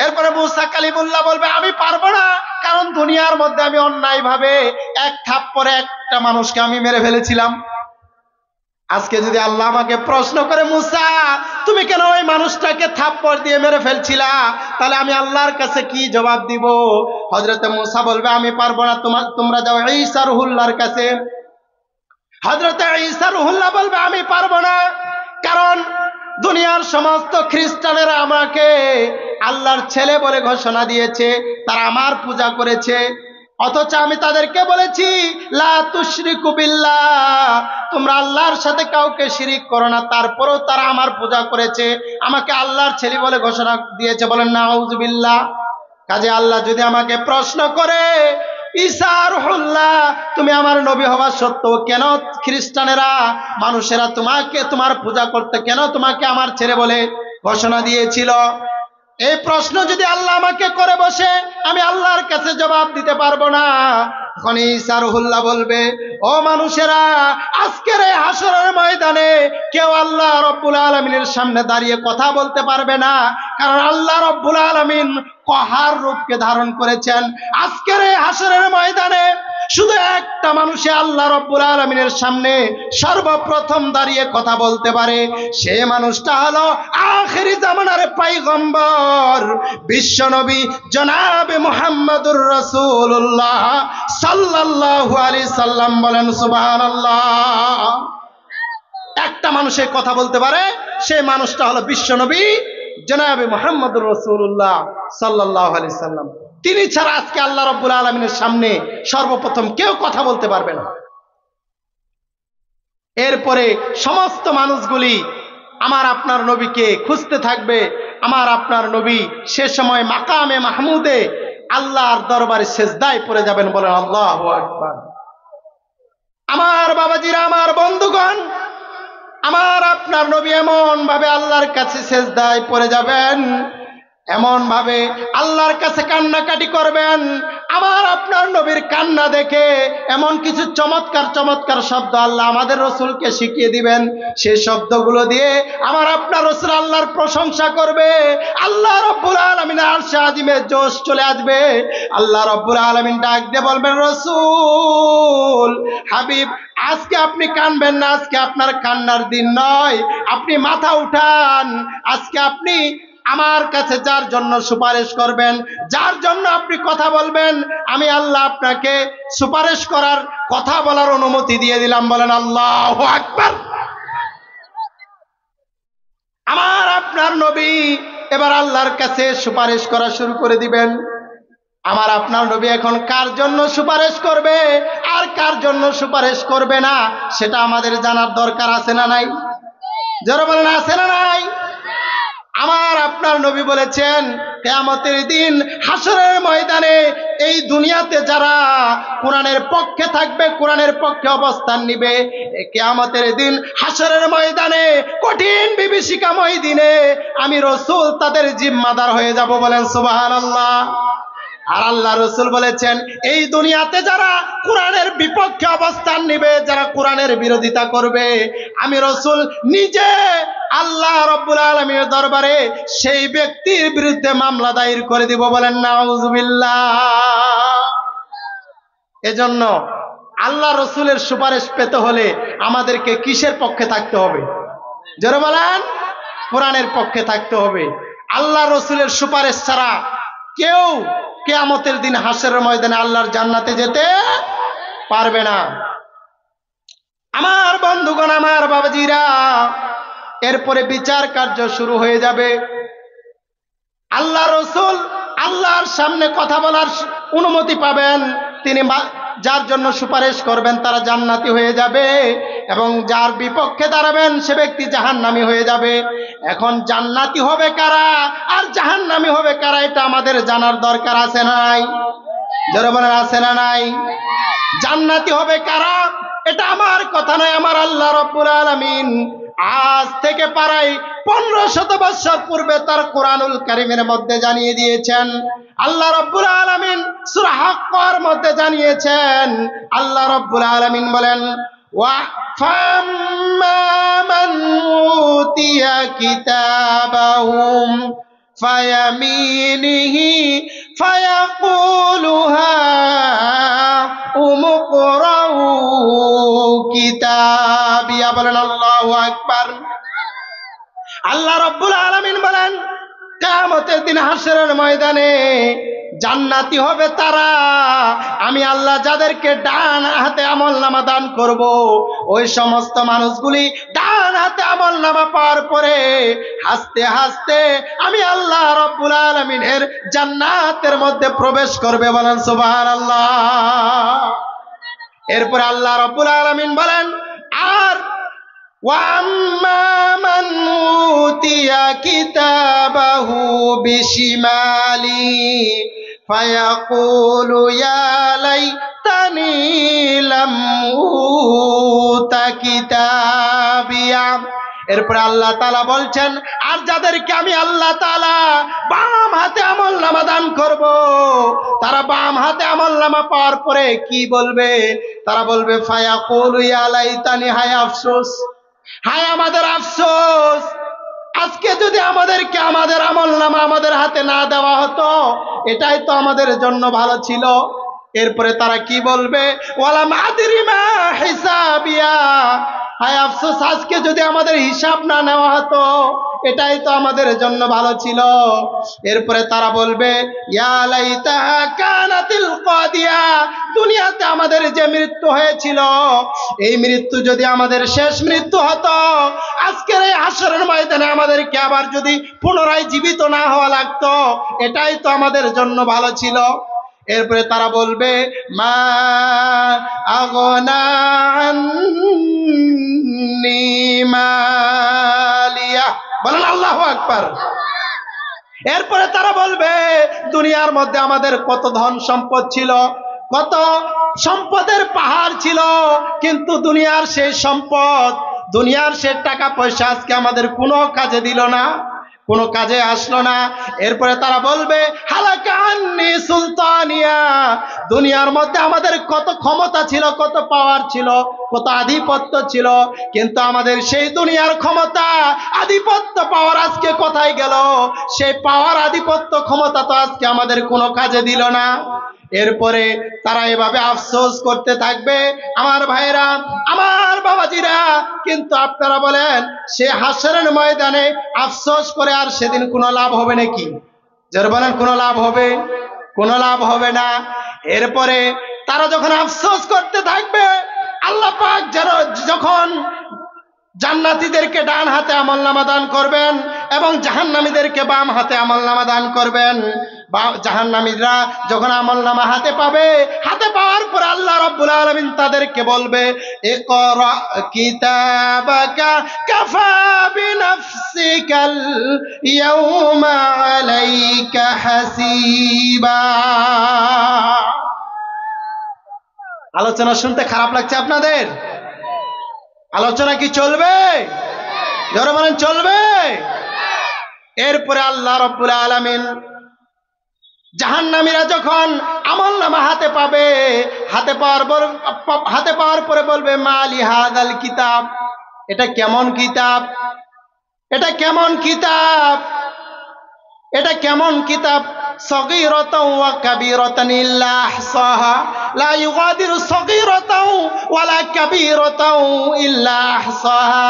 এরপরে মুসা কালিমুল্লাহ বলবে আমি পারবো না, কারণ দুনিয়ার মধ্যে আমি অন্যায় ভাবে এক থাপ্পড়ে একটা মানুষকে আমি মেরে ফেলেছিলাম। আজকে যদি আল্লাহ আমাকে প্রশ্ন করে মুসা তুমি কেন ওই মানুষটাকে থাপ্পড় দিয়ে মেরে ফেলছিলা, তাহলে আমি আল্লাহর কাছে কি জবাব দিব? হযরতে মুসা বলবে আমি পারবো না, তোমরা যাও ঈসা রুহুল্লাহর কাছে। হযরতে ঈসা রুহুল্লাহ বলবে আমি পারবো না, কারণ দুনিয়ার সমস্ত খ্রিস্টানেরা আমাকে আল্লাহর ছেলে বলে ঘোষণা দিয়েছে, তারা আমার পূজা করেছে, অথচ আমি তাদেরকে বলেছি লা তুশরিকু বিল্লাহ, তোমরা আল্লাহর সাথে কাউকে শিরিক করো না, তারপরেও তারা আমার পূজা করেছে, আমাকে আল্লাহর ছেলে বলে ঘোষণা দিয়েছে। বলেন নাউযুবিল্লাহ। কাজে আল্লাহ যদি আমাকে প্রশ্ন করে ঈসা রুহুল্লাহ তুমি আমার নবী হওয়া সত্ত্বেও কেন খ্রিস্টানেরা মানুষেরা তোমাকে তোমার পূজা করতে কেন তোমাকে আমার ছেলে বলে ঘোষণা দিয়েছিল, এই প্রশ্ন যদি আল্লাহ আমাকে করে বসে আমি আল্লাহর কাছে জবাব দিতে পারবো না। তখন ঈসা রুহুল্লাহ বলবে ও মানুষেরা, আজকের এই হাসরের ময়দানে কেউ আল্লাহ রব্বুল আলামিনের সামনে দাঁড়িয়ে কথা বলতে পারবে না, কারণ আল্লাহ রব্বুল আলামিন কহার রূপকে ধারণ করেছেন। আজকের এই হাসরের ময়দানে শুধু একটা মানুষে আল্লাহ রব্বুল আলামিনের সামনে সর্বপ্রথম দাঁড়িয়ে কথা বলতে পারে, সে মানুষটা হলো আখিরি জামানার পয়গম্বর বিশ্বনবী জনাবে মুহাম্মদুর রাসূলুল্লাহ সাল্লাল্লাহু আলাইহি সাল্লাম। বলেন সুবহানাল্লাহ। একটা মানুষে কথা বলতে পারে, সেই মানুষটা হলো বিশ্বনবী জনাবে মুহাম্মদুর রাসূলুল্লাহ সাল্লাল্লাহু আলাইহি সাল্লাম। তিনি ছাড়া আজকে আল্লাহ রাব্বুল আলামিনের সামনে সর্বপ্রথম কেউ কথা বলতে পারবে না। এরপরে সমস্ত মানুষগুলি আমার আপনার নবীকে খুঁজতে থাকবে। আমার আপনার নবী সে সময় মাকামে মাহমুদে আল্লাহর দরবারে সেজদায় পড়ে যাবেন। বলেন আল্লাহু আকবার। আমার বাবাজিরা, আমার বন্ধুগণ, আমার আপনার নবী এমন ভাবে আল্লাহর কাছে সেজদায় পড়ে যাবেন, এমন ভাবে আল্লাহর কাছে কান্নাকাটি করবেন। আমার আপনার নবীর কান্না দেখে এমন কিছু চমৎকার চমৎকার শব্দ আল্লাহ আমাদের রসুলকে শিখিয়ে দিবেন। সেই শব্দগুলো দিয়ে আমার আপনার রসুল আল্লাহর প্রশংসা করবে। আল্লাহ রব্বুল আলামিন আরশে আজিমের জোশ চলে আসবে। আল্লাহ রব্বুল আলামিন ডাক দিয়ে বলবেন রসুল হাবিব, আজকে আপনি কানবেন না, আজকে আপনার কান্নার দিন নয়, আপনি মাথা উঠান। আজকে আপনি আমার কাছে যার জন্য সুপারিশ করবেন, যার জন্য আপনি কথা বলবেন, আমি আল্লাহ আপনাকে সুপারিশ করার কথা বলার অনুমতি দিয়ে দিলাম। বলেন আল্লাহু আকবার। আমার আপনার নবী এবার আল্লাহর কাছে সুপারিশ করা শুরু করে দিবেন। আমার আপনার নবী এখন কার জন্য সুপারিশ করবে আর কার জন্য সুপারিশ করবে না, সেটা আমাদের জানার দরকার আছে না নাই? যারা বলেন আছে না নাই? আমার আপনার নবী বলেছেন কিয়ামতের দিন হাসরের ময়দানে এই দুনিয়াতে যারা কোরআনের পক্ষে থাকবে, কোরআনের পক্ষে অবস্থান নিবে, কিয়ামতের দিন হাসরের ময়দানে কঠিন বিভীষিকাময় দিনে আমি রাসূল তাদের জিম্মাদার হয়ে যাব। বলেন সুবহানাল্লাহ। আর আল্লাহ রসুল বলেছেন এই দুনিয়াতে যারা কোরআনের বিপক্ষে অবস্থান নিবে, যারা কোরআনের বিরোধিতা করবে, আমি রসুল নিজে আল্লাহ রব্বুল আলামিনের দরবারে সেই ব্যক্তির বিরুদ্ধে মামলা দায়ের করে দিব। বলেন নাউযুবিল্লাহ। এজন্য আল্লাহ রসুলের সুপারিশ পেতে হলে আমাদেরকে কিসের পক্ষে থাকতে হবে? যারা বলেন কোরআনের পক্ষে থাকতে হবে। আল্লাহ রসুলের সুপারিশ ছাড়া কেউ কিয়ামতের দিন হাসরের ময়দানে আল্লাহর জান্নাতে যেতে পারবে না। আমার বন্ধুগণ, আমার বাবাজিরা, এরপরে বিচার কার্য শুরু হয়ে যাবে। আল্লাহ রসুল আল্লাহর সামনে কথা বলার অনুমতি পাবেন। তিনি যার জন্য সুপারিশ করবেন তারা জান্নাতি হয়ে যাবে, এবং যার বিপক্ষে দাঁড়াবেন সে ব্যক্তি জাহান্নামী হয়ে যাবে। এখন জান্নাতি হবে কারা আর জাহান্নামী হবে কারা, এটা আমাদের জানার দরকার আছে না নাই? যারা বলেন আছে না নাই? জান্নাতি হবে কারা এটা আমার কথা নয়, আমার আল্লাহ রব্বুল আলামিন আজ থেকে প্রায় 1500 বছর পূর্বে তার কোরআনুল কারীমের মধ্যে জানিয়ে দিয়েছেন। আল্লাহ রব্বুল আলামিন সূরা হাক্কার মধ্যে জানিয়েছেন। আল্লাহ রব্বুল আলামিন বলেন ওয়া ফাম্মা মান উতিয়া কিতাবাহুম ফায়ামিনিহি ফায়াকুলু হাউম ইকরাউ কিতাবিয়া। বলেন আল্লাহু আকবার। আল্লাহ রাব্বুল আলামিন বলেন, কিয়ামতের দিন হাশরের ময়দানে জান্নাতি হবে তারা, আমি আল্লাহ যাদেরকে ডান হাতে আমলনামা দান করব, ওই সমস্ত মানুষগুলি ডান হাতে আমলনামা পাওয়ার পরে হাসতে হাসতে আমি আল্লাহ রাব্বুল আলামিনের জান্নাতের মধ্যে প্রবেশ করবে। বলেন সুবহানাল্লাহ। এরপরে আল্লাহ রাব্বুল আলামিন বলেন, আর وَأَمَّا مَنْ أُوتِيَ كِتَابَهُ بِشِمَالِهِ فَيَقُولُ يَا لَيْتَنِي لَمْ أُوتَ كِتَابِيَهْ। এরপরে আল্লাহ তাআলা বলছেন, আর যাদেরকে আমি আল্লাহ তাআলা বাম হাতে আমলনামা দান করব, তারা বাম হাতে আমলনামা পাওয়ার পরে কি বলবে? তারা বলবে, ফায়াকুলু ইয়া লাইতানি, হায় আফসোস, হায় আমাদের আফসোস, আজকে যদি আমাদেরকে আমাদের আমলনামা আমাদের হাতে না দেওয়া হতো, এটাই তো আমাদের জন্য ভালো ছিল। এরপরে তারা কি বলবে? ওয়ালাম আদরি মা হিসাবিয়া, হায় আফসোস, আজকে যদি আমাদের হিসাব না নেওয়া হতো, এটাই তো আমাদের জন্য ভালো ছিল। এরপরে তারা বলবে, ইয়া লাইতাহা কানাতিল কাদিয়া, দুনিয়াতে আমাদের যে মৃত্যু হয়েছিল, এই মৃত্যু যদি আমাদের শেষ মৃত্যু হতো, আজকের এই হাশরের ময়দানে আমাদেরকে আবার যদি পুনরায় জীবিত না হওয়া লাগতো, এটাই তো আমাদের জন্য ভালো ছিল। এরপরে তারা বলবে, মা আগনা আন্নি মালিয়া। বলেন আল্লাহু আকবার। এরপরে তারা বলবে, দুনিয়ার মধ্যে আমাদের কত ধন সম্পদ ছিল, কত সম্পদের পাহাড় ছিল, কিন্তু দুনিয়ার সেই সম্পদ, দুনিয়ার সে টাকা পয়সা আজকে আমাদের কোনো কাজে দিল না, কোনো কাজে আসলো না। এরপরে তারা বলবে, হালাকা আন্নি সুলতানিয়া, দুনিয়ার মধ্যে আমাদের কত ক্ষমতা ছিল, কত পাওয়ার ছিল, কত আধিপত্য ছিল, কিন্তু আমাদের সেই দুনিয়ার ক্ষমতা, আধিপত্য, পাওয়ার আজকে কোথায় গেল? সেই পাওয়ার, আধিপত্য, ক্ষমতা তো আজকে আমাদের কোনো কাজে দিল না। এরপরে তারা এভাবে আফসোস করতে থাকবে। আমার ভাইরা, আমার বাবাজিরা, কিন্তু আপনারা বলেন, সে হাশরের ময়দানে আফসোস করে আর সেদিন কোনো লাভ হবে নাকি? যারা বলেন কোনো লাভ হবে? কোনো লাভ হবে না। এরপরে তারা যখন আফসোস করতে থাকবে, আল্লাহ পাক যখন জান্নাতীদেরকে ডান হাতে আমলনামা দান করবেন এবং জাহান্নামীদেরকে বাম হাতে আমলনামা দান করবেন, জাহান্নামীরা যখন আমলনামা হাতে পাবে, হাতে পাওয়ার পর আল্লাহ রাব্বুল আলামিন তাদেরকে বলবে, ইকরা কিতাবাকা কাফা বিনাফসিকাল ইয়াউমা আলাইকা হাসিবা। আলোচনা শুনতে খারাপ লাগছে আপনাদের? আলোচনা কি চলবে? জোরে বলেন, চলবে? এরপরে আল্লাহ রাব্বুল আলামিন, জাহান্নামীরা যখন আমলনামা হাতে পাবে, হাতে পাওয়ার পরে বলবে, মালি হাদাল কিতাব, এটা কেমন কিতাব, এটা কেমন কিতাব, এটা কেমন কিতাব? সগীরাতাও ওয়া কাবীরাতান ইল্লা আহসাহা, লা ইউগাদিরু সগীরাতাও ওয়ালা কাবীরাতাও ইল্লা আহসাহা।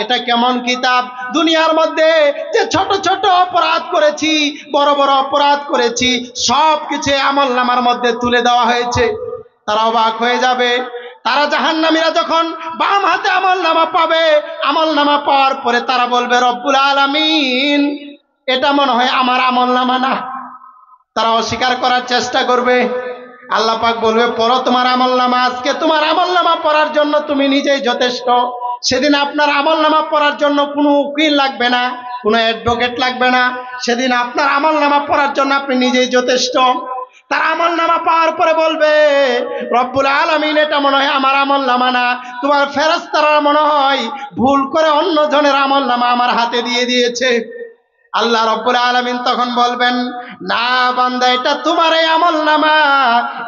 এটা কেমন কিতাব? দুনিয়ার মধ্যে যে ছোট ছোট অপরাধ করেছি, বড় বড় অপরাধ করেছি, সব কিছু আমলনামার মধ্যে তুলে দেওয়া হয়েছে। তারা অবাক হয়ে যাবে। তারা জাহান্নামীরা যখন বাম হাতে আমলনামা পাবে, আমলনামা পাওয়ার পরে তারা বলবে, রব্বুল আলামিন, এটা মনে হয় আমার আমলনামা না। তারা অস্বীকার করার চেষ্টা করবে। আল্লাহ পাক বলবে, পড়ো তোমার আমলনামা, আজকে তোমার আমলনামা পড়ার জন্য তুমি নিজেই যথেষ্ট। সেদিন আপনার আমলনামা পড়ার জন্য কোনো উকিল লাগবে না, কোনো অ্যাডভোকেট লাগবে না। সেদিন আপনার আমলনামা পড়ার জন্য আপনি নিজেই যথেষ্ট। তার আমলনামা পাওয়ার পরে বলবে, রব্বুল আলামিন, এটা মনে হয় আমার আমলনামা না, তোমার ফেরেশতারা মনে হয় ভুল করে অন্য জনের আমলনামা আমার হাতে দিয়ে দিয়েছে। আল্লাহ রাব্বুল আলামিন তখন বলবেন, না বান্দা, এটা তোমার এই আমলনামা,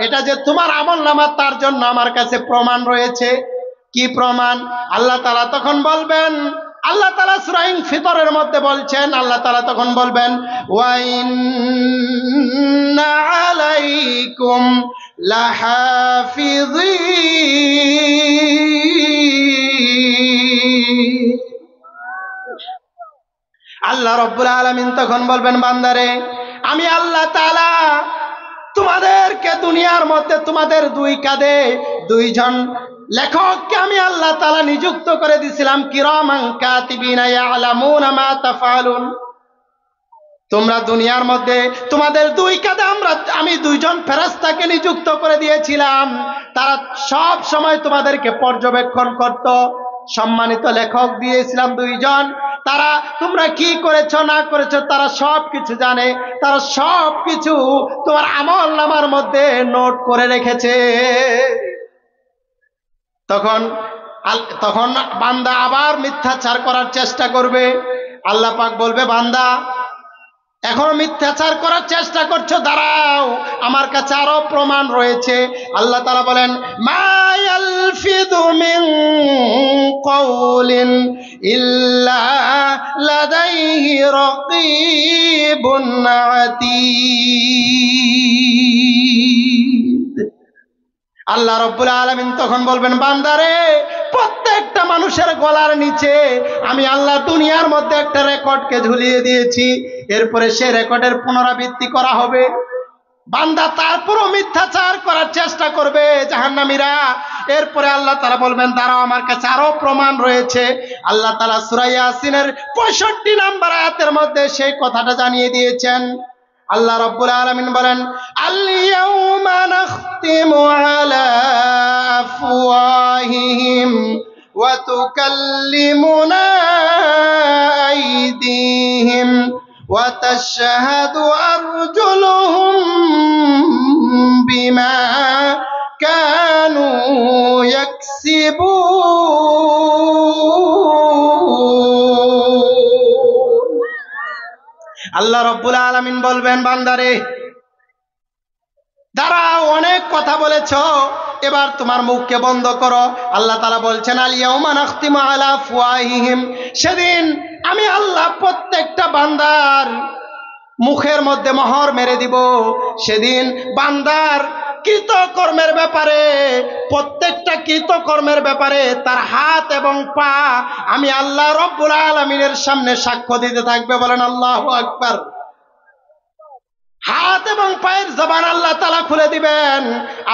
এটা যে তোমার আমলনামা তার জন্য আমার কাছে প্রমাণ রয়েছে। কি প্রমাণ? আল্লাহ তাআলা তখন বলবেন, আল্লাহ তাআলা সূরা ফিতরের মধ্যে বলছেন, আল্লাহ তাআলা তখন বলবেন ওয়া ইন্না আলাইকুম লাহাফিযিন। আল্লাহ রাব্বুল আলামিন তখন বলবেন, বান্দারে আমি আল্লাহ তাআলা তোমাদেরকে দুনিয়ার মধ্যে তোমাদের দুই কাঁধে দুইজন লেখককে আমি আল্লাহ তাআলা নিযুক্ত করে দিয়েছিলাম, কিরামান কাতিবিনা ইয়ালামুনা মা তাফআলুন। তোমরা দুনিয়ার মধ্যে তোমাদের দুই কাঁধে আমি দুইজন ফেরেশতাকে নিযুক্ত করে দিয়েছিলাম, তারা সব সময় তোমাদেরকে পর্যবেক্ষণ করত। সম্মানিত লেখক দিয়েছিলাম দুইজন, তারা তোমরা কি করেছো না করেছো তারা সব কিছু জানে, তারা সব কিছু তোমার আমল নামার মধ্যে নোট করে রেখেছে। তখন বান্দা আবার মিথ্যাচার করার চেষ্টা করবে। আল্লাহ পাক বলবে, বান্দা এখন মিথ্যাচার করার চেষ্টা করছো, দাঁড়াও আমার কাছে আরো প্রমাণ রয়েছে। আল্লাহ তাআলা বলেন, মা ইয়ালফিযু মিন কাওলিন ইল্লা লাদাইহি রাকীবুন আতীদ। আল্লাহ রাব্বুল আলামিন তখন বলবেন, বান্দারে প্রত্যেকটা মানুষের গলার নিচে আমি আল্লাহ দুনিয়ার মধ্যে একটা রেকর্ডকে ঝুলিয়ে দিয়েছি, এরপরে সে রেকর্ডের পুনরাবৃত্তি করা হবে। বান্দা তারপরও মিথ্যাচার করার চেষ্টা করবে জাহান্নামীরা। এরপরে আল্লাহ তাআলা বলবেন, দাঁড়াও আমার কাছে আরো প্রমাণ রয়েছে। আল্লাহ তাআলা সূরা ইয়াসিনের 65 নম্বর আয়াতের মধ্যে সেই কথাটা জানিয়ে দিয়েছেন। আল্লাহ রাব্বুল আলামিন বলেন, আল ইয়াউমা নাখতিমু আলা আফওয়াহিহিম ওয়া তুকাল্লিমুনা আইদিহিম ওয়া তাশহাদু আরজুলুহুম বিমা কানু ইয়াকসিবুন। আল্লাহ রাব্বুল আলামিন বলবেন, বান্দারে দাঁড়াও, অনেক কথা বলেছো, এবার তোমার মুখকে বন্ধ করো। আল্লাহ তাআলা বলছেন, আল ইয়াউমা নাখতিমু আলা আফওয়াহিহিম, সেদিন আমি আল্লাহ প্রত্যেকটা বান্দার মুখের মধ্যে মোহর মেরে দিব। সেদিন বান্দার কৃতকর্মের ব্যাপারে, প্রত্যেকটা কৃতকর্মের ব্যাপারে তার হাত এবং পা আমি আল্লাহ রাব্বুল আলামিনের সামনে সাক্ষ্য দিতে থাকবে। বলেন আল্লাহু আকবার। হাত এবং পায়ের জবান আল্লাহ তাআলা খুলে দিবেন।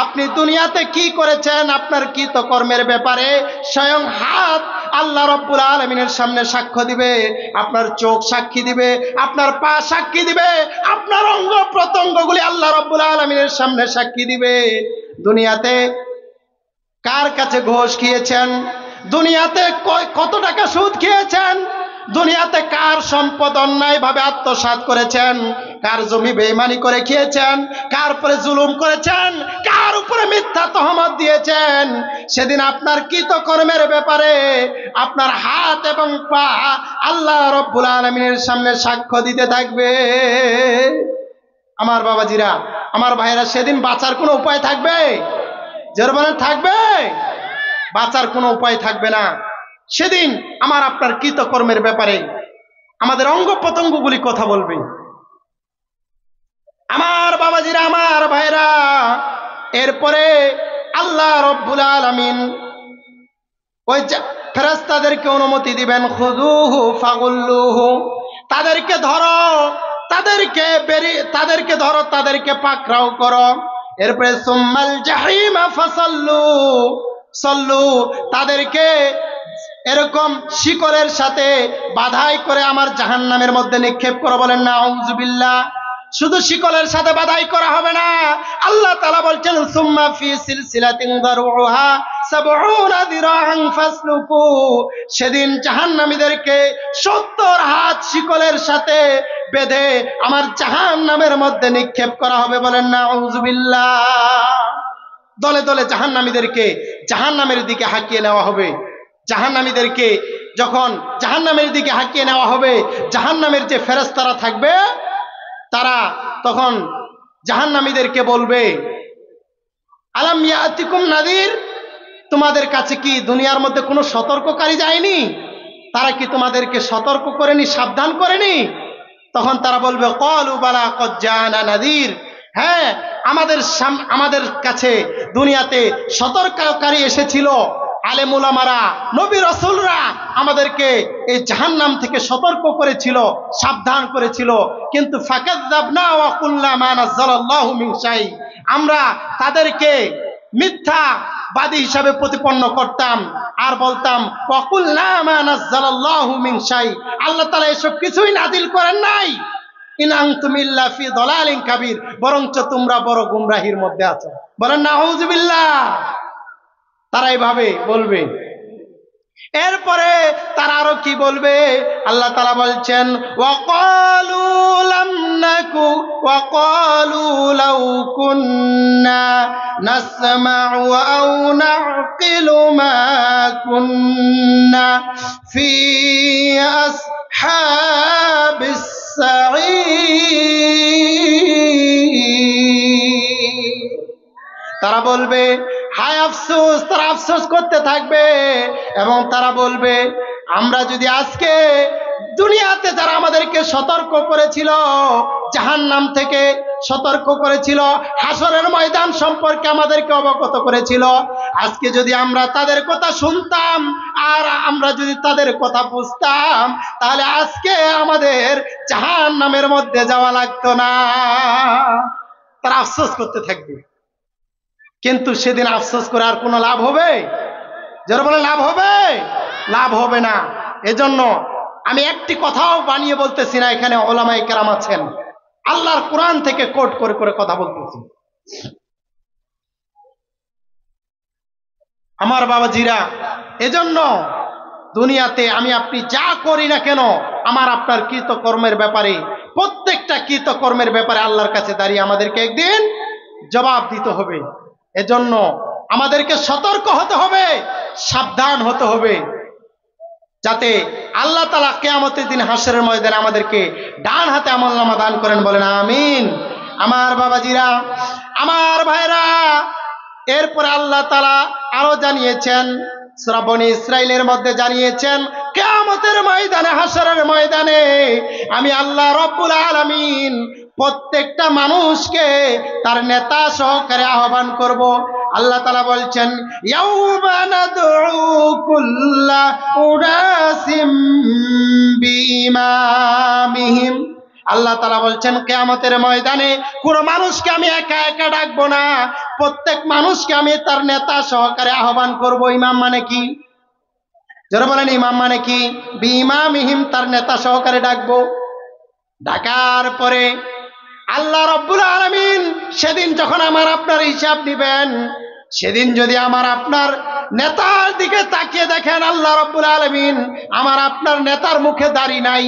আপনি দুনিয়াতে কি করেছেন আপনার কৃতকর্মের ব্যাপারে স্বয়ং হাত আল্লাহ রাব্বুল আলামিনের সামনে সাক্ষ্য দিবে, আপনার চোখ সাক্ষী দিবে, আপনার পা সাক্ষী দিবে, আপনার অঙ্গ প্রত্যঙ্গগুলি আল্লাহ রাব্বুল আলামিনের সামনে সাক্ষী দিবে। দুনিয়াতে কার কাছে ঘুষ খেয়েছেন, দুনিয়াতে কত টাকা সুদ খেয়েছেন, দুনিয়াতে কার সম্পদ অন্যায়ভাবে আত্মসাৎ করেছেন, কার জমি বেঈমানি করে খেয়েছেন, কার উপরে জুলুম করেছেন, কার উপরে মিথ্যা তহমত দিয়েছেন, সেদিন আপনার কৃতকর্মের ব্যাপারে আপনার হাত এবং পা আল্লাহ রাব্বুল আলামিনের সামনে সাক্ষ্য দিতে থাকবে। আমার বাবাজিরা, আমার ভাইরা, সেদিন বাঁচার কোনো উপায় থাকবে? জোরে থাকবে? বাঁচার কোনো উপায় থাকবে না। সেদিন আমার আপনার কৃতকর্মের ব্যাপারে আমাদের অঙ্গ প্রত্যঙ্গগুলি কথা বলবে। আমার বাবাজিরা, আমার ভাইরা, এরপরে আল্লাহ রাব্বুল আলামিন ওই ফেরেশতাদেরকে অনুমতি দিবেন, খুযুহু ফাগুল্লুহু, তাদেরকে ধরো, তাদেরকে ধরো, তাদেরকে পাকড়াও করো। এরপরে সুম্মাল জাহিমা ফাসাল্লু, তাদেরকে এরকম শিকলের সাথে বাধাই করে আমার জাহান্নামের মধ্যে নিক্ষেপ করো। বলেন নাউযুবিল্লাহ। শুধু শিকলের সাথে বাধাই করা হবে না, আল্লাহ তাআলা বলছেন, সুম্মা ফি সিলসিলাতিন দারউহা ৭০ যিরাআন ফাসলুকু, সেদিন জাহান্নামীদেরকে ৭০ হাত শিকলের সাথে বেঁধে আমার জাহান্নামের মধ্যে নিক্ষেপ করা হবে। বলেন নাউযুবিল্লাহ। দলে দলে জাহান্নামীদেরকে জাহান্নামের দিকে হাঁকিয়ে নেওয়া হবে। জাহান্নামীদেরকে যখন জাহান্নামের দিকে হাঁকিয়ে নেওয়া হবে, জাহান্নামের যে ফেরেশতারা থাকবে তারা তখন জাহান্নামীদেরকে বলবে, আলাম ইয়াতিকুম নাদির, তোমাদের কাছে কি দুনিয়ার মধ্যে কোনো সতর্ককারী যায়নি? তারা কি তোমাদেরকে সতর্ক করেনি, সাবধান করেনি? তখন তারা বলবে ক্বালু বালা ক্বাদ জাআনা নাযীর, হ্যাঁ আমাদের কাছে দুনিয়াতে সতর্ককারী এসেছিল, আলেম উলামারা, নবী রাসূলরা আমাদেরকে এই জাহান্নাম থেকে সতর্ক করেছিল, সাবধান করেছিল। কিন্তু ফাকাযযাবনা ওয়া কুলনা মা নাযালাল্লাহু মিন শাই, আমরা তাদেরকে মিথ্যাবাদী হিসাবে প্রতিপন্ন করতাম আর বলতাম ওয়া কুলনা মা নাযালাল্লাহু মিন শাই, আল্লাহ তাআলা এসব কিছুই নাজিল করেন নাই। ইন আনতুম ইল্লা ফি দালালিন কাবীর, বরঞ্চ তোমরা বড় গুমরাহির মধ্যে আছো। বলেন নাউযুবিল্লাহ। তারা এইভাবে বলবে। এরপরে তারা আরো কি বলবে? আল্লাহ তাআলা বলছেন ওয়াকালু লাম নাকু ওয়াকালু লাউ কুন্না নাসমাউ আও নাকিলু মা কুন্না ফি আসহাবিস সাঈর। তারা বলবে হায় আফসোস, তারা আফসোস করতে থাকবে এবং তারা বলবে আমরা যদি আজকে দুনিয়াতে যারা আমাদেরকে সতর্ক করেছিল, জাহান্নাম থেকে সতর্ক করেছিল, হাসরের ময়দান সম্পর্কে আমাদেরকে অবগত করেছিল, আজকে যদি আমরা তাদের কথা শুনতাম আর আমরা যদি তাদের কথা বুঝতাম, তাহলে আজকে আমাদের জাহান্নামের মধ্যে যাওয়া লাগতো না। তারা আফসোস করতে থাকবে। কিন্তু সেদিন আফসোস করে আর কোনো লাভ হবে? যারা বলে লাভ হবে, লাভ হবে না। এজন্য আমি একটি কথাও বানিয়ে বলতেছি না, এখানে উলামায়ে কেরাম আছেন, আল্লাহর কোরআন থেকে কোট করে করে কথা বলতেছি। আমার বাবাজিরা, এজন্য দুনিয়াতে আমি আপনি যা করি না কেন, আমার আপনার কৃতকর্মের ব্যাপারে, প্রত্যেকটা কৃতকর্মের ব্যাপারে আল্লাহর কাছে দাঁড়িয়ে আমাদেরকে একদিন জবাব দিতে হবে। এজন্য আমাদেরকে সতর্ক হতে হবে, সাবধান হতে হবে, যাতে আল্লাহ তাআলা কিয়ামতের দিন হাসরের ময়দানে আমাদেরকে ডান হাতে আমলনামা দান করেন। বলেন আমিন। আমার বাবাজিরা, আমার ভাইরা, এরপরে আল্লাহ তাআলা আরো জানিয়েছেন, সূরা বনী ইসরাঈলের মধ্যে জানিয়েছেন, কিয়ামতের ময়দানে, হাসরের ময়দানে আমি আল্লাহ রাব্বুল আলামিন প্রত্যেকটা মানুষকে তার নেতা সহকারে আহ্বান করব। আল্লাহ তাআলা বলছেন ইয়াউমা নাদউ কুল্লা উনাসিম বিইমামিহিম। আল্লাহ তাআলা বলছেন কিয়ামতের ময়দানে কোন মানুষকে আমি একা একা ডাকবো না, প্রত্যেক মানুষকে আমি তার নেতা সহকারে আহ্বান করব। ইমাম মানে কি? যারা বলেন ইমাম মানে কি? বিইমামিহিম, তার নেতা সহকারে ডাকবো। ডাকার পরে আল্লাহ রাব্বুল আলামিন সেদিন যখন আমার আপনার হিসাব দিবেন, সেদিন যদি আমার আপনার নেতার দিকে তাকিয়ে দেখেন আল্লাহ রাব্বুল আলামিন আমার আপনার নেতার মুখে দাড়ি নাই,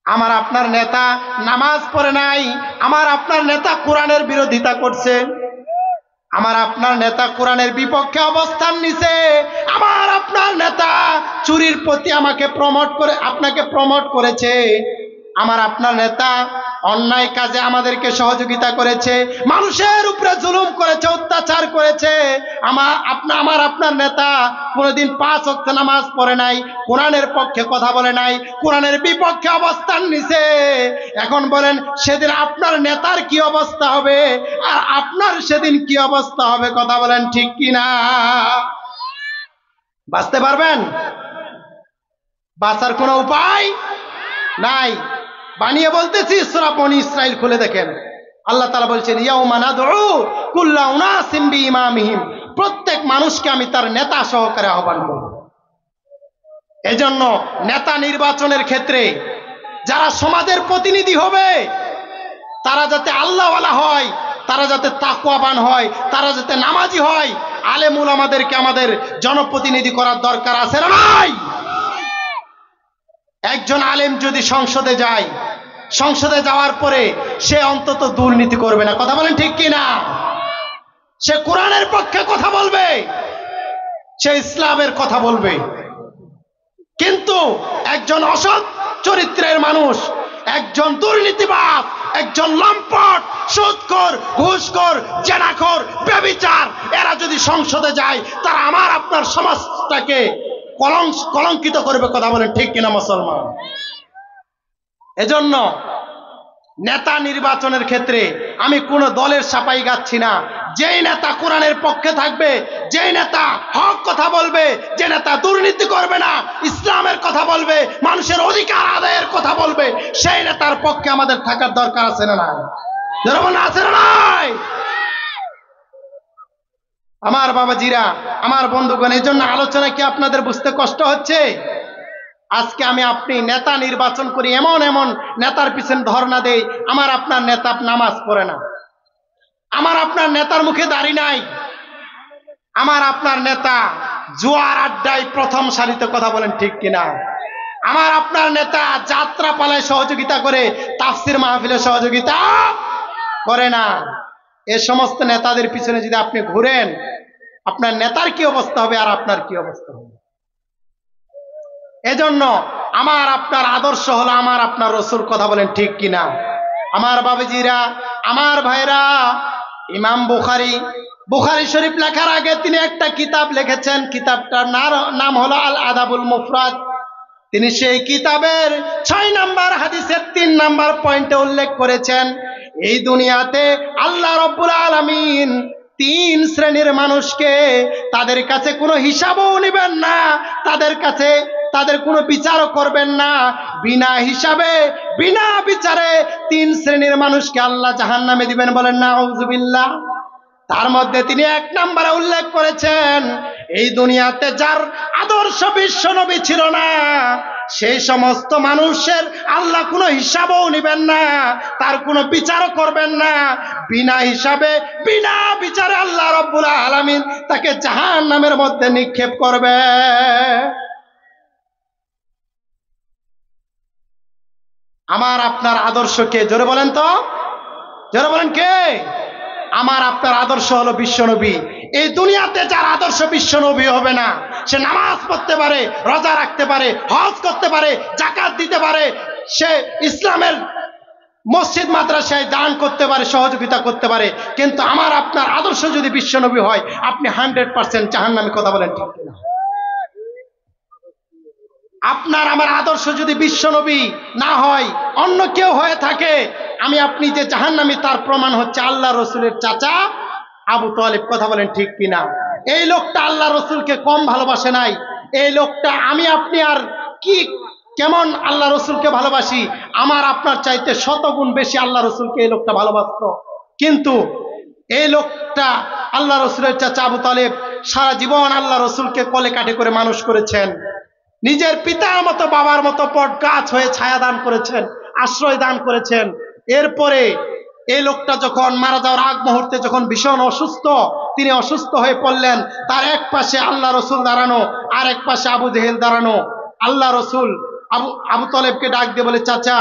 আমার আপনার নেতা নামাজ পড়ে নাই, আমার আপনার নেতা কোরআনের বিরোধিতা করছে, আমার আপনার নেতা কোরআনের বিপক্ষে অবস্থান নিছে, আমার আপনার নেতা চুরির প্রতি আপনাকে প্রমোট করেছে, আমার আপনার নেতা অন্যায় কাজে আমাদেরকে সহযোগিতা করেছে, মানুষের উপরে জুলুম করেছে, অত্যাচার করেছে, আমার আপনার নেতা কোনোদিন 5 ওয়াক্ত নামাজ পড়ে নাই, কোরআনের পক্ষে কথা বলে নাই, কোরআনের বিপক্ষে অবস্থান নিছে। এখন বলেন সেদিন আপনার নেতার কি অবস্থা হবে আর আপনার সেদিন কি অবস্থা হবে? কথা বলেন ঠিক কিনা? বাঁচতে পারবেন? বাঁচার কোনো উপায় নাই। বানিয়ে বলতেছি, সূরা বনী ইসরাঈল খুলে দেখেন। আল্লাহ তাআলা বলছেন ইয়াউমা নাদউ কুল্লা উনাসিম বিইমামিহিম, প্রত্যেক মানুষকে আমি তার নেতা সহকারে আহ্বান করব। এজন্য নেতা নির্বাচনের ক্ষেত্রে যারা সমাজের প্রতিনিধি হবে তারা যাতে আল্লাহওয়ালা হয়, তারা যাতে তাকওয়াবান হয়, তারা যাতে নামাজি হয়। আলেম উলামাদেরকে আমাদের জনপ্রতিনিধি করার দরকার আছে না নাই? একজন আলেম যদি সংসদে যায়, সংসদে যাওয়ার পরে সে অন্তত দুর্নীতি করবে না। কথা বলেন ঠিক কিনা? সে কোরআনের পক্ষে কথা বলবে, সে ইসলামের কথা বলবে। কিন্তু একজন অসৎ চরিত্রের মানুষ, একজন দুর্নীতিবাজ, একজন লম্পট, সুদখোর, ঘুষখোর, জেনাখোর, ব্যভিচার, এরা যদি সংসদে যায় তারা আমার আপনার সমাজটাকে কলঙ্কিত করবে। কথা বলেন ঠিক কিনা মুসলমান? এজন্য নেতা নির্বাচনের ক্ষেত্রে আমি কোন দলের সাপাই গাচ্ছি না। যেই নেতা কোরআনের পক্ষে থাকবে, যেই নেতা হক কথা বলবে, যে নেতা দুর্নীতি করবে না, ইসলামের কথা বলবে, মানুষের অধিকার আদায়ের কথা বলবে, সেই নেতার পক্ষে আমাদের থাকার দরকার আছে না নাই? আছে না নাই? আমার বাবাজিরা, আমার বন্ধুগণ, এই জন্য আলোচনা কি আপনাদের বুঝতে কষ্ট হচ্ছে? আজকে আমি আপনি নেতা নির্বাচন করি, এমন এমন নেতার পিছনে ধর্ণা দেই, আমার আপনার নেতা নামাজ পড়ে না, আমার আপনার নেতার মুখে দাড়ি নাই, আমার আপনার নেতা জুয়ার আড্ডায় প্রথম সারিতে। কথা বলেন ঠিক কিনা? আমার আপনার নেতা যাত্রা পালায় সহযোগিতা করে, তাফসির মাহফিলে সহযোগিতা করে না। এ সমস্ত নেতাদের পিছনে যদি আপনি ঘুরেন, আপনার নেতার কি অবস্থা হবে আর আপনার কি অবস্থা হবে? এজন্য আমার আপনার আদর্শ হলো আমার আপনার রসুল। কথা বলেন ঠিক কিনা? আমার বাবাজিরা, আমার ভাইরা, ইমাম বুখারী শরীফ লেখার আগে তিনি একটা কিতাব লিখেছেন, কিতাবটার নাম হলো আল আদাবুল মুফরাদ। তিনি সেই কিতাবের 6 নম্বর হাদিসের 3 নম্বর পয়েন্টে উল্লেখ করেছেন, এই দুনিয়াতে আল্লাহ রাব্বুল আলামিন 3 শ্রেণীর মানুষকে, তাদের কাছে কোনো হিসাবও নেবেন না, তাদের কোনো বিচারও করবেন না, বিনা হিসাবে বিনা বিচারে 3 শ্রেণীর মানুষকে আল্লাহ জাহান্নামে দিবেন। বলেন নাউযুবিল্লাহ। তার মধ্যে তিনি 1 নম্বরে উল্লেখ করেছেন, এই দুনিয়াতে যার আদর্শ বিশ্ব নবী ছিল না, সেই সমস্ত মানুষের আল্লাহ কোনো হিসাবও নেবেন না, তার কোনো বিচারও করবেন না, বিনা হিসাবে বিনা বিচারে আল্লাহ রাব্বুল আলামিন তাকে জাহান্নামের মধ্যে নিক্ষেপ করবে। আমার আপনার আদর্শ কে? জোরে বলেন তো, জোরে বলেন কে? আমার আপনার আদর্শ হলো বিশ্বনবী। এই দুনিয়াতে যার আদর্শ বিশ্বনবী হবে না, সে নামাজ পড়তে পারে, রোজা রাখতে পারে, হজ করতে পারে, যাকাত দিতে পারে, সে ইসলামের মসজিদ মাদ্রাসায় দান করতে পারে, সহযোগিতা করতে পারে, কিন্তু আমার আপনার আদর্শ যদি বিশ্বনবী হয়, আপনি 100% জাহান্নামী। কথা বলেন ঠিক কিনা? আপনার আমার আদর্শ যদি বিশ্বনবী না হয়, অন্য কেউ হয়ে থাকে, আমি আপনি যে জাহান্নামী, তার প্রমাণ হচ্ছে আল্লাহ রসুলের চাচা আবু তালেব। কথা বলেন ঠিক কিনা? এই লোকটা আল্লাহ রসুলকে কম ভালোবাসে নাই। এই লোকটা আমি আপনি আর কি কেমন আল্লাহ রসুলকে ভালোবাসি, আমার আপনার চাইতে 100 গুণ বেশি আল্লাহ রসুলকে এই লোকটা ভালোবাসত। কিন্তু এই লোকটা আল্লাহ রসুলের চাচা আবু তালেব সারা জীবন আল্লাহ রসুলকে কলে কাঠে করে মানুষ করেছেন, নিজের পিতার মতো বাবার মতো বট গাছ হয়ে ছায়া দান করেছেন, আশ্রয় দান করেছেন। এরপরে এই লোকটা যখন মারা যাওয়ার আগ মুহূর্তে যখন ভীষণ অসুস্থ, তিনি অসুস্থ হয়ে পড়লেন, তার এক পাশে আল্লাহ রসুল দাঁড়ানো, আর এক পাশে আবু জেহেল দাঁড়ানো। আল্লাহ রসুল আবু তালেবকে ডাক দিয়ে বলে, চাচা,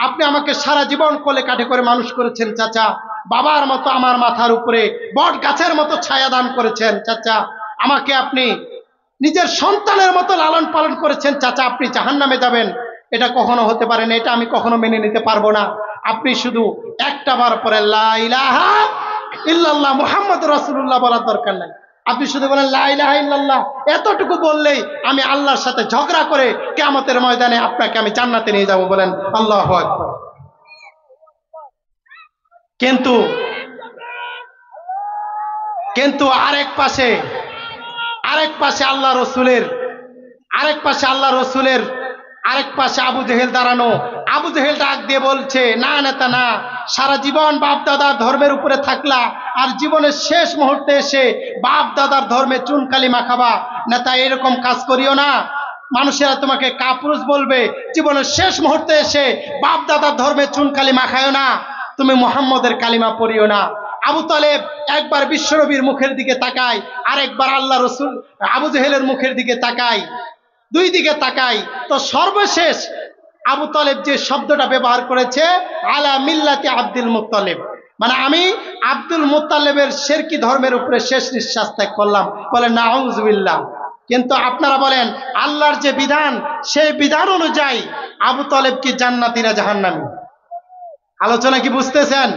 আপনি আমাকে সারা জীবন কোলে কাঠে করে মানুষ করেছেন, চাচা, বাবার মতো আমার মাথার উপরে বট গাছের মতো ছায়া দান করেছেন, চাচা, আমাকে আপনি নিজের সন্তানের মতো লালন পালন করেছেন, চাচা, আপনি জাহান্নামে যাবেন, এটা কখনো হতে পারে না, এটা আমি কখনো মেনে নিতে পারবো না। আপনি শুধু একটা বার পরে লা ইলাহা ইল্লাল্লাহ মুহাম্মাদুর রাসূলুল্লাহ বলার দরকার নাই, আপনি শুধু বলেন লা ইলাহা ইল্লাল্লাহ, এতটুকু বললেই আমি আল্লাহর সাথে ঝগড়া করে কিয়ামতের ময়দানে আপনাকে আমি জান্নাতে নিয়ে যাব। বলেন আল্লাহু আকবার। কিন্তু আরেক পাশে আল্লাহ রসুলের আরেক পাশে আবু জেহেল দাঁড়ানো। আবু জেহেল ডাক দিয়ে বলছে, না নেতা না, সারা জীবন বাপ দাদার ধর্মের উপরে থাকলা, আর জীবনের শেষ মুহূর্তে এসে বাপ দাদার ধর্মে চুনকালি মাখাবা, নেতা এরকম কাজ করিও না, মানুষেরা তোমাকে কাপুরুষ বলবে, জীবনের শেষ মুহূর্তে এসে বাপ দাদার ধর্মে চুনকালি মাখায়ও না, তুমি মুহাম্মদের কালিমা পড়িও না। আবু তালেব একবার বিশ্বনবীর মুখের দিকে তাকায়, আর একবার আল্লাহ রসুল আবু জেহেলের মুখের দিকে তাকায়, দুই দিকে তাকায়। তো সর্বশেষ আবু তালেব যে শব্দটা ব্যবহার করেছে, আলা মিল্লাতি আব্দুল মুত্তালিব, মানে আমি আব্দুল মুত্তালিবের শিরকি ধর্মের উপরে শেষ নিঃশ্বাস ত্যাগ করলাম। বলে নাউযুবিল্লাহ। কিন্তু আপনারা বলেন, আল্লাহর যে বিধান, সেই বিধান অনুযায়ী আবু তালেব কি জান্নাতি না জাহান্নামী? আলোচনা কি বুঝতেছেন?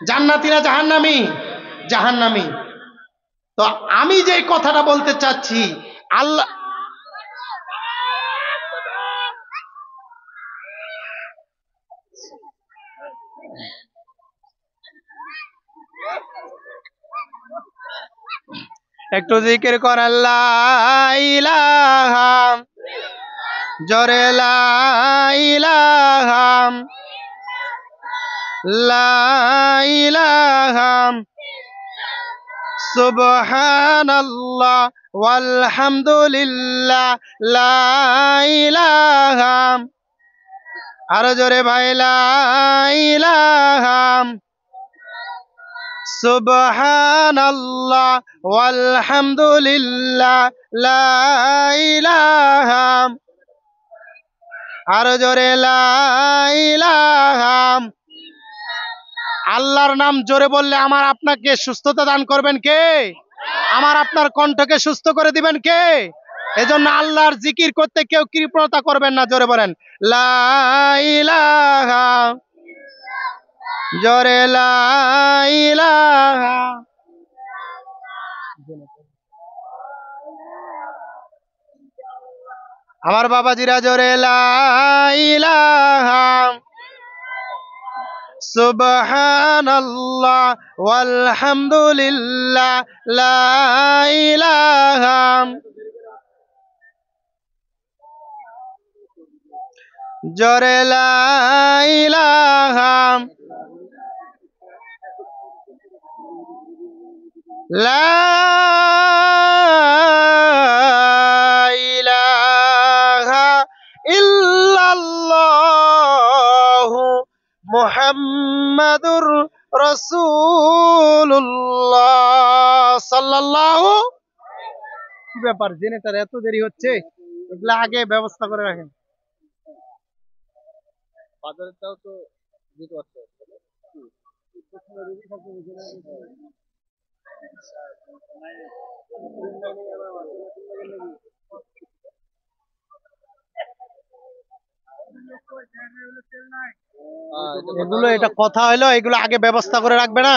জান্নাতি না জাহান্নামী? জাহান্নামী। তো আমি যে কথাটা বলতে চাচ্ছি, একটু জিকির করেন লা ইলাহা, জোরে লা ইলাহা, লা ইলাহা, সুবহানাল্লাহ ওয়ালহামদুলিল্লাহ, লা ইলাহা, আরো জোরে ভাই লা ইলাহা, সুবহানাল্লাহ ওয়ালহামদুলিল্লাহ, লা ইলাহা, আরো জোরে লা ইলাহা। আল্লাহর নাম জোরে বললে আমার আপনাকে সুস্থতা দান করবেন কে? আমার আপনার কণ্ঠকে সুস্থ করে দিবেন কে? এজন্য আল্লাহর জিকির করতে কেউ কৃপণতা করবেন না, জোরে বলেন লা ইলাহা, জোরে লা ইলাহা। আমার বাবাজিরা জোরে লা ইলাহা, সুবহানাল্লাহ ওয়ালহামদুলিল্লাহ, লা ইলাহা, জোরে লা ইলাহা, লা ইলাহা ইল্লাল্লাহু মুহাম্মাদুর রাসূলুল্লাহ সাল্লাল্লাহু। কি ব্যাপার, জেনারেটর এত দেরি হচ্ছে? এগুলা আগে ব্যবস্থা করে রাখেন। বাজারেরটাও তো দিতে পারছে। এগুলো এটা কথা হলো, এগুলো আগে ব্যবস্থা করে রাখবে না?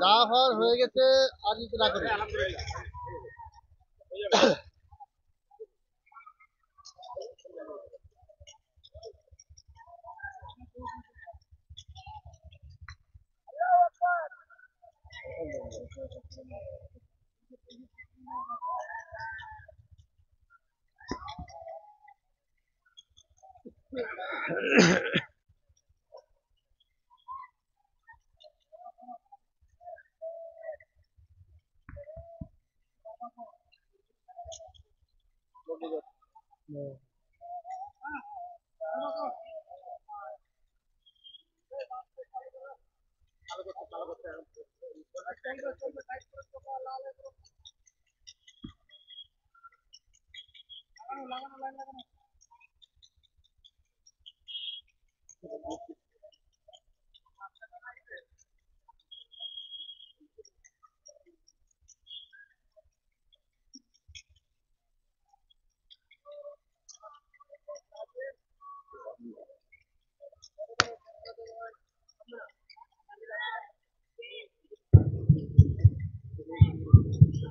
যা হওয়ার হয়ে গেছে, আর কিছু না করে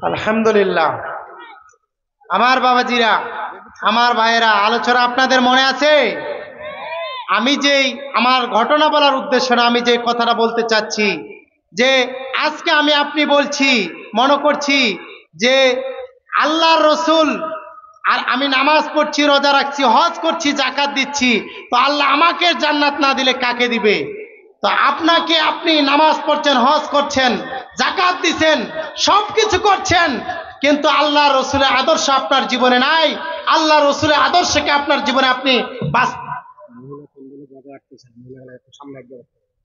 আলহামদুলিল্লাহ। আমার বাবাজিরা, আমার ভাইয়েরা, আলোচনা আপনাদের মনে আছে? আমি যেই আমার ঘটনা বলার উদ্দেশ্য না, আমি যে কথাটা বলতে চাচ্ছি যে আজকে আমি আপনি বলছি, মনে করছি যে আল্লাহর রসুল আর আমি নামাজ পড়ছি, রোজা রাখছি, হজ করছি, জাকাত দিচ্ছি, তো আল্লাহ আমাকে জান্নাত না দিলে কাকে দিবে? তো আপনাকে, আপনি নামাজ পড়ছেন, হজ করছেন, জাকাত দিচ্ছেন, সবকিছু করছেন, কিন্তু আল্লাহ রসুলের আদর্শ আপনার জীবনে নাই। আল্লাহ রসুলের আদর্শকে আপনার জীবনে আপনি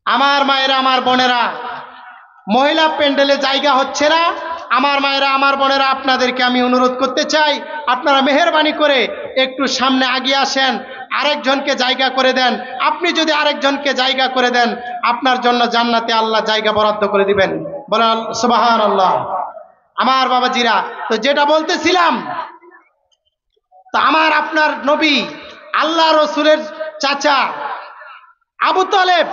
আমার মায়েরা, আমার বোনেরা, মহিলা প্যান্ডেলে জায়গা হচ্ছে না। আমার মায়েরা, আমার বোনেরা, আপনাদেরকে আমি অনুরোধ করতে চাই, আপনারা মেহেরবানি করে একটু সামনে আগিয়ে আসেন। আরেকজনকে জায়গা করে দেন, আপনি যদি আরেকজনকে জায়গা করে দেন, আপনার জন্য জান্নাতে আল্লাহ জায়গা বরাদ্দ করে দিবেন। বলেন সুবহানাল্লাহ। আমার বাবাজিরা, তো যেটা বলতেছিলাম, তো আমার আপনার নবী আল্লাহ রসুলের চাচা আবু তালেব,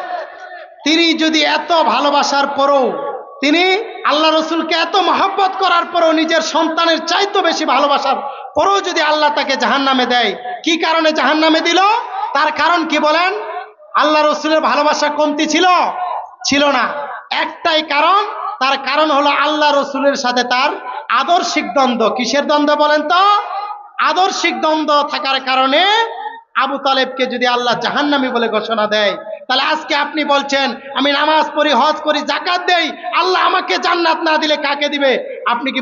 তিনি যদি এত ভালোবাসার পরও, তিনি আল্লাহ রসুলকে এত মহব্বত করার পরও, নিজের সন্তানের চাইতে বেশি ভালোবাসার পরও যদি আল্লাহ তাকে জাহান্নামে দেয়, কি কারণে জাহান্নামে দিল? তার কারণ কি বলেন? আল্লাহ রসুলের ভালোবাসা কমতি ছিল? ছিল না। একটাই কারণ, তার কারণ হলো আল্লাহ রসুলের সাথে তার আদর্শিক দ্বন্দ্ব। কিসের দ্বন্দ্ব বলেন তো? আদর্শিক দ্বন্দ্ব থাকার কারণে আবু তালেবকে যদি আল্লাহ জাহান্নামী বলে ঘোষণা দেয়, তাহলে আজকে আপনি বলছেন আমি নামাজ পড়ি, হজ করি, যাকাত দেই, আল্লাহ আমাকে জান্নাত না দিলে কাকে দিবে? আপনি কি